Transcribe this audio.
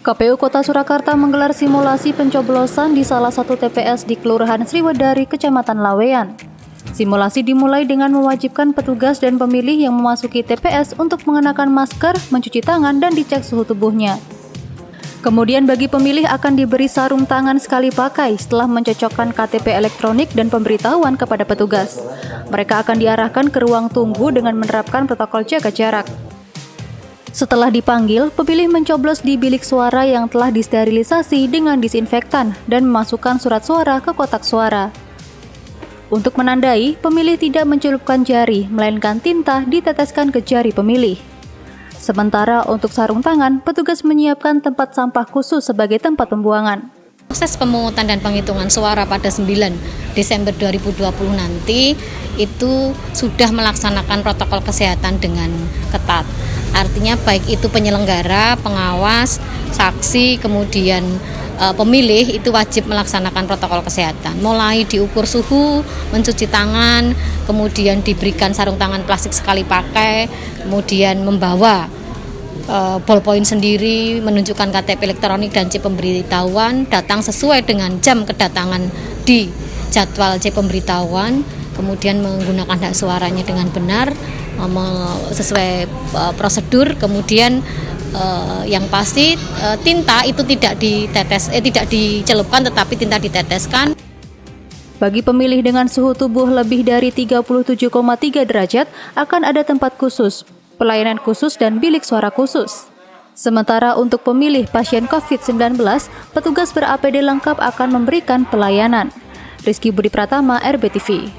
KPU Kota Surakarta menggelar simulasi pencoblosan di salah satu TPS di Kelurahan Sriwedari, Kecamatan Laweyan. Simulasi dimulai dengan mewajibkan petugas dan pemilih yang memasuki TPS untuk mengenakan masker, mencuci tangan, dan dicek suhu tubuhnya. Kemudian bagi pemilih akan diberi sarung tangan sekali pakai setelah mencocokkan KTP elektronik dan pemberitahuan kepada petugas. Mereka akan diarahkan ke ruang tunggu dengan menerapkan protokol jaga jarak. Setelah dipanggil, pemilih mencoblos di bilik suara yang telah disterilisasi dengan disinfektan dan memasukkan surat suara ke kotak suara. Untuk menandai, pemilih tidak mencelupkan jari, melainkan tinta diteteskan ke jari pemilih. Sementara untuk sarung tangan, petugas menyiapkan tempat sampah khusus sebagai tempat pembuangan. Proses pemungutan dan penghitungan suara pada 9 Desember 2020 nanti itu sudah melaksanakan protokol kesehatan dengan ketat. Artinya baik itu penyelenggara, pengawas, saksi, kemudian pemilih itu wajib melaksanakan protokol kesehatan. Mulai diukur suhu, mencuci tangan, kemudian diberikan sarung tangan plastik sekali pakai, kemudian membawa ballpoint sendiri, menunjukkan KTP elektronik dan chip pemberitahuan, datang sesuai dengan jam kedatangan di jadwal chip pemberitahuan, kemudian menggunakan hak suaranya dengan benar, sesuai prosedur, kemudian yang pasti tinta itu tidak dicelupkan tetapi tinta diteteskan. Bagi pemilih dengan suhu tubuh lebih dari 37,3 derajat akan ada tempat khusus, pelayanan khusus dan bilik suara khusus. Sementara untuk pemilih pasien COVID-19, petugas ber-APD lengkap akan memberikan pelayanan. Rizky Budi Pratama, RBTV.